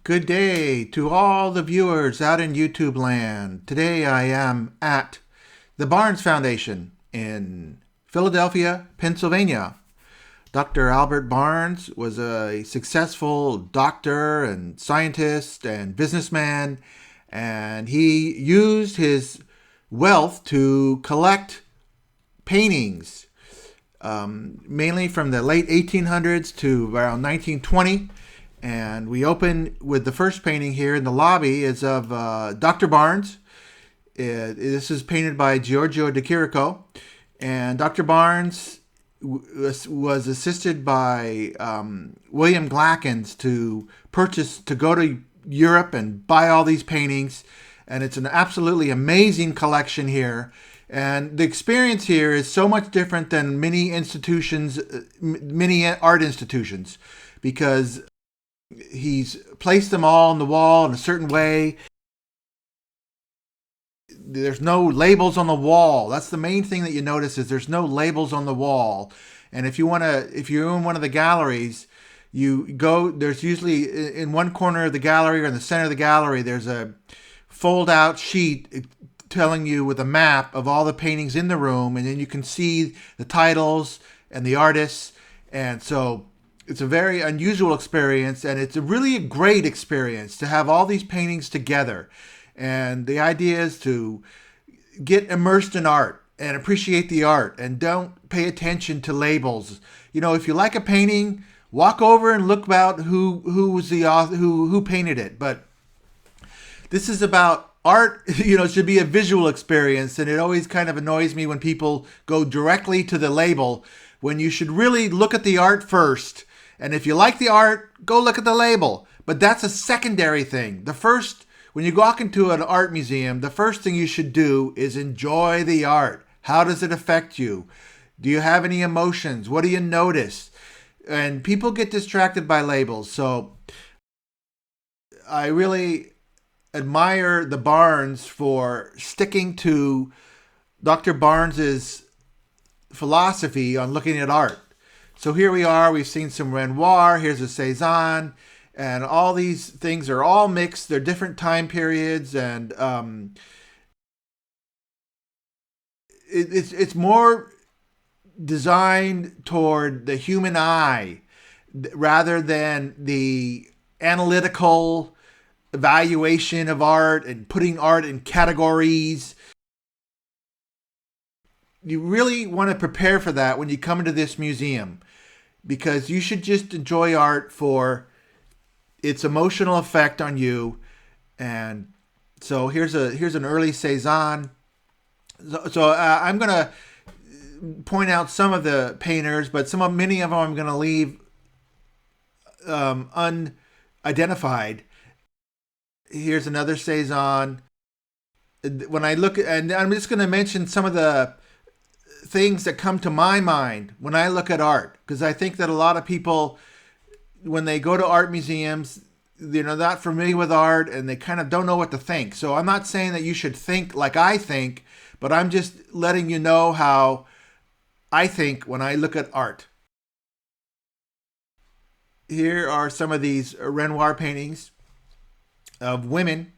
Good day to all the viewers out in YouTube land. Today I am at the Barnes Foundation in Philadelphia, Pennsylvania. Dr. Albert Barnes was a successful doctor and scientist and businessman, and he used his wealth to collect paintings, mainly from the late 1800s to around 1920. And we open with the first painting here in the lobby is of Dr. Barnes. This is painted by Giorgio de Chirico. And Dr. Barnes was assisted by William Glackens to go to Europe and buy all these paintings. And it's an absolutely amazing collection here. And the experience here is so much different than many art institutions, because he's placed them all on the wall in a certain way. There's no labels on the wall. That's the main thing that you notice, is there's no labels on the wall. And if you're in one of the galleries, there's usually in one corner of the gallery or in the center of the gallery, there's a fold out sheet telling you with a map of all the paintings in the room. And then you can see the titles and the artists. And so it's a very unusual experience, and it's a great experience to have all these paintings together. And the idea is to get immersed in art and appreciate the art, and don't pay attention to labels. If you like a painting, walk over and look about who was the author, who painted it. But this is about art. It should be a visual experience, and it always kind of annoys me when people go directly to the label when you should really look at the art first. And if you like the art, go look at the label. But that's a secondary thing. When you walk into an art museum, the first thing you should do is enjoy the art. How does it affect you? Do you have any emotions? What do you notice? And people get distracted by labels. So I really admire the Barnes for sticking to Dr. Barnes's philosophy on looking at art. So here we are, we've seen some Renoir, here's a Cezanne, and all these things are all mixed. They're different time periods, and it's more designed toward the human eye rather than the analytical evaluation of art and putting art in categories. You really want to prepare for that when you come into this museum, because you should just enjoy art for its emotional effect on you. And so here's an early Cezanne. So I'm going to point out some of the painters, but many of them I'm going to leave unidentified. Here's another Cezanne. When I look, and I'm just going to mention some of the things that come to my mind when I look at art, because I think that a lot of people, when they go to art museums, they're not familiar with art and they kind of don't know what to think. So I'm not saying that you should think like I think, but I'm just letting you know how I think when I look at art. Here are some of these Renoir paintings of women.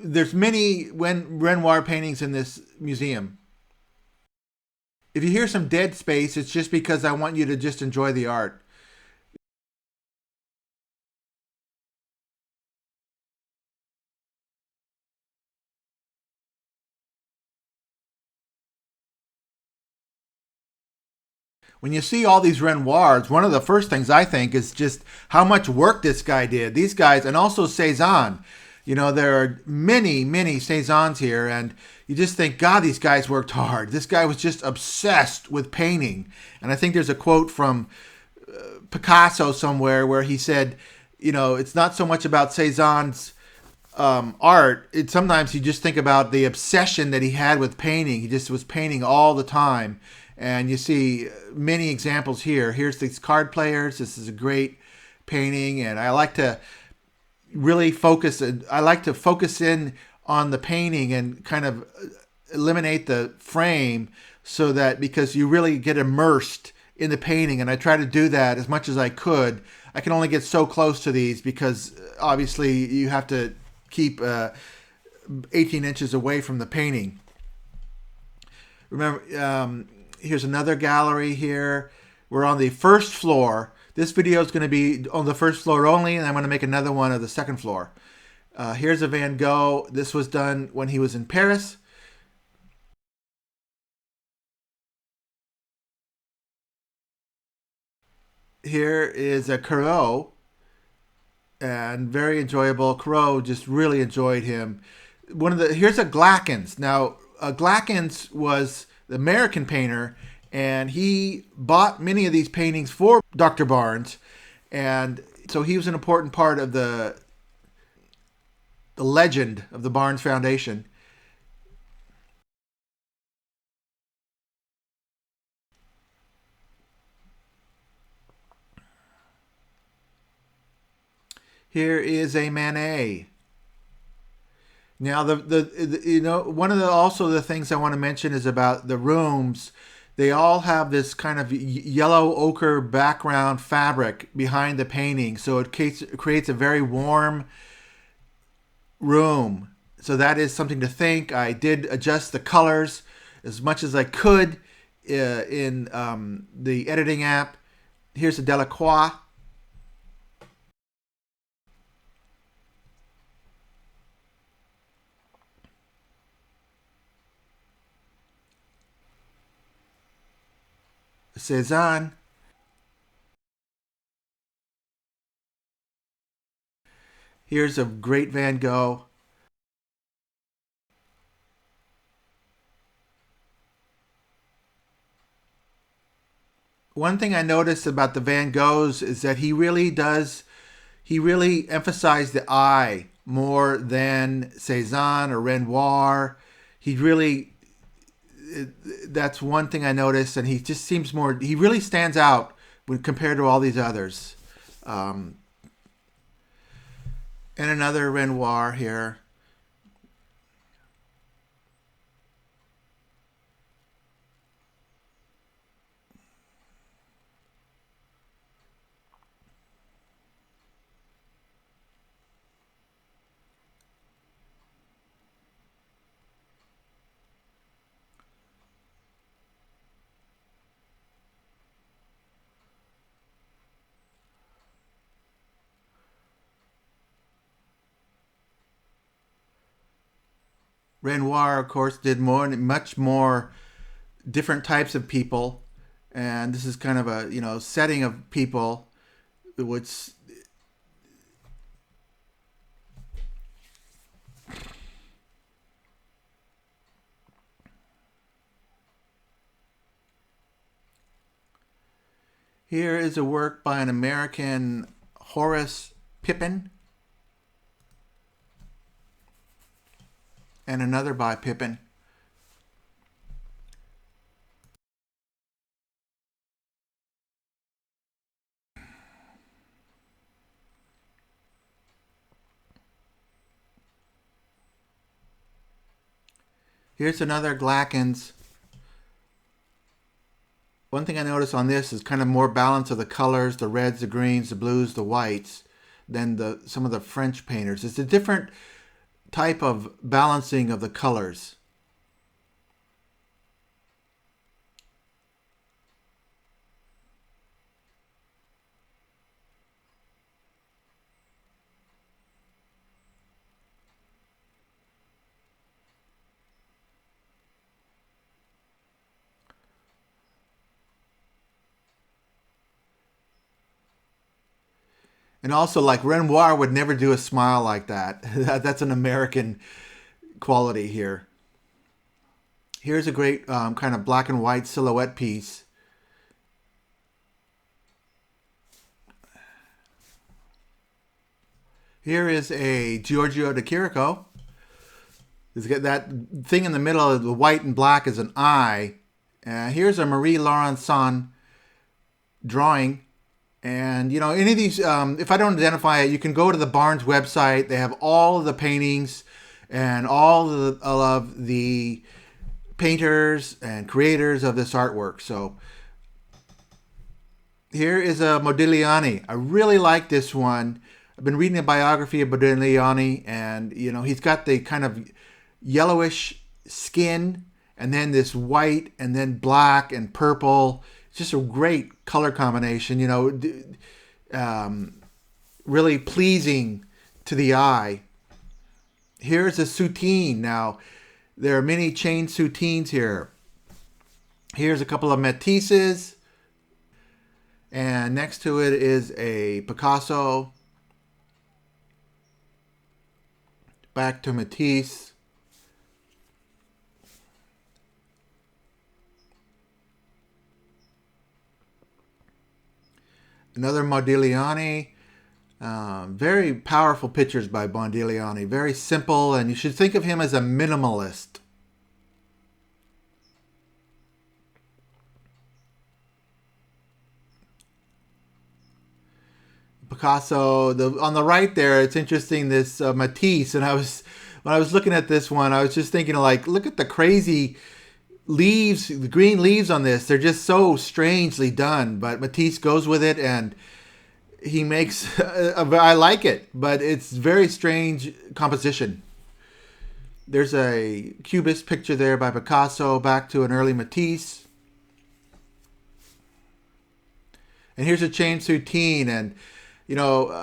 There's many Renoir paintings in this museum. If you hear some dead space, it's just because I want you to just enjoy the art. When you see all these Renoirs, one of the first things I think is just how much work this guy did. These guys, and also Cezanne. There are many, many Cezannes here, and you just think, God, these guys worked hard. This guy was just obsessed with painting. And I think there's a quote from Picasso somewhere where he said, it's not so much about Cezanne's art. Sometimes you just think about the obsession that he had with painting. He just was painting all the time. And you see many examples here. Here's these card players. This is a great painting, and I like to focus in on the painting and kind of eliminate the frame so that, because you really get immersed in the painting, and I try to do that as much as I could. I can only get so close to these because obviously you have to keep 18 inches away from the painting. Remember, here's another gallery here. We're on the first floor. This video is going to be on the first floor only, and I'm going to make another one of the second floor. Here's a Van Gogh. This was done when he was in Paris. Here is a Corot, and very enjoyable. Corot, just really enjoyed him. Here's a Glackens. Now, Glackens was the American painter, and he bought many of these paintings for Dr. Barnes, and so he was an important part of the legend of the Barnes Foundation. Here is a Manet. Now, one of the things I want to mention is about the rooms. They all have this kind of yellow ochre background fabric behind the painting, so it creates a very warm room. So that is something to think. I did adjust the colors as much as I could in the editing app. Here's a Delacroix. Cézanne. Here's a great Van Gogh. One thing I noticed about the Van Goghs is that he really emphasized the eye more than Cézanne or Renoir. That's one thing I noticed, and he just seems he really stands out when compared to all these others. And another Renoir here. Renoir, of course, did much more different types of people, and this is kind of a setting of people, which here is a work by an American, Horace Pippin, and another by Pippin. Here's another Glackens. One thing I noticed on this is kind of more balance of the colors, the reds, the greens, the blues, the whites, than some of the French painters. It's a different type of balancing of the colors. And also, like, Renoir would never do a smile like that. That's an American quality here. Here's a great kind of black and white silhouette piece. Here is a Giorgio de Chirico. It's got that thing in the middle of the white and black as an eye. Here's a Marie Laurencin drawing. And, any of these, if I don't identify it, you can go to the Barnes website. They have all of the paintings and all of the painters and creators of this artwork. So here is a Modigliani. I really like this one. I've been reading a biography of Modigliani, and he's got the kind of yellowish skin, and then this white, and then black and purple. It's just a great color combination. Really pleasing to the eye. Here's a soutine. Now, there are many chain soutines here. Here's a couple of Matisses. And next to it is a Picasso. Back to Matisse. Another Modigliani. Very powerful pictures by Modigliani. Very simple, and you should think of him as a minimalist. Picasso, on the right there, it's interesting, this Matisse, and when I was looking at this one, I was just thinking, like, look at the crazy leaves, the green leaves on this. They're just so strangely done, but Matisse goes with it, and he makes, I like it, but it's very strange composition. There's a Cubist picture there by Picasso, back to an early Matisse. And here's a chain soutine, and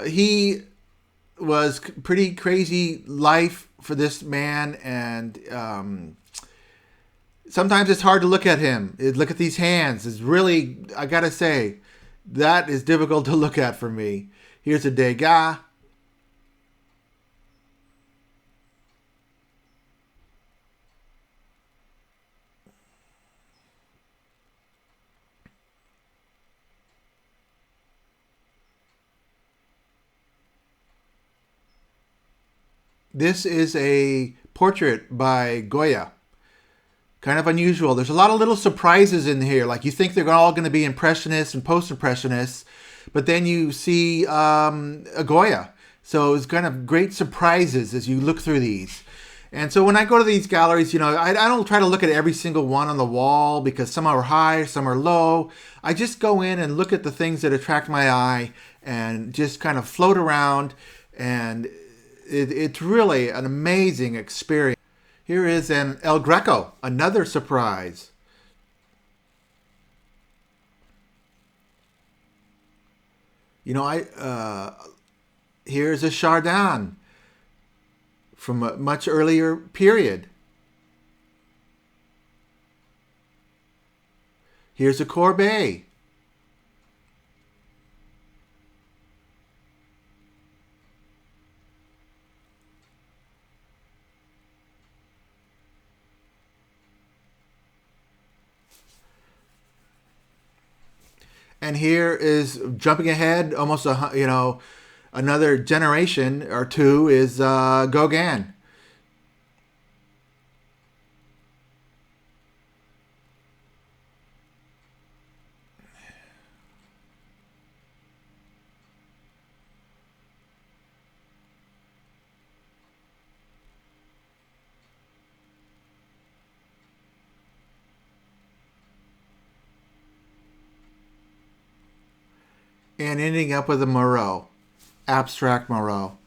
he was pretty crazy life for this man, and sometimes it's hard to look at him. Look at these hands. It's really, I gotta say, that is difficult to look at for me. Here's a Degas. This is a portrait by Goya. Kind of unusual. There's a lot of little surprises in here. Like, you think they're all going to be Impressionists and Post-Impressionists, but then you see a Goya. So it's kind of great surprises as you look through these. And so when I go to these galleries, I don't try to look at every single one on the wall, because some are high, some are low. I just go in and look at the things that attract my eye and just kind of float around, and it's really an amazing experience. Here is an El Greco, another surprise. Here's a Chardin from a much earlier period. Here's a Courbet. And here is, jumping ahead almost another generation or two, is Gauguin. And ending up with a Moreau, abstract Moreau.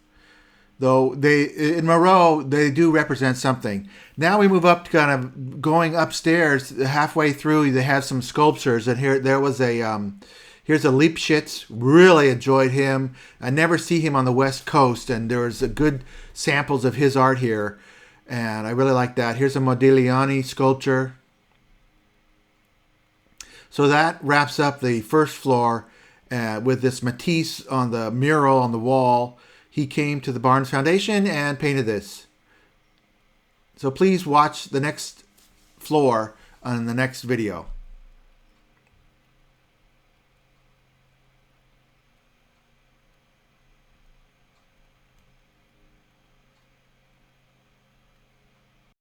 Though in Moreau, they do represent something. Now we move up to kind of going upstairs. Halfway through, they have some sculptures, and here's a Lipschitz. Really enjoyed him. I never see him on the West Coast, and there's a good samples of his art here, and I really like that. Here's a Modigliani sculpture. So that wraps up the first floor. With this Matisse on the mural on the wall. He came to the Barnes Foundation and painted this. So please watch the next floor on the next video.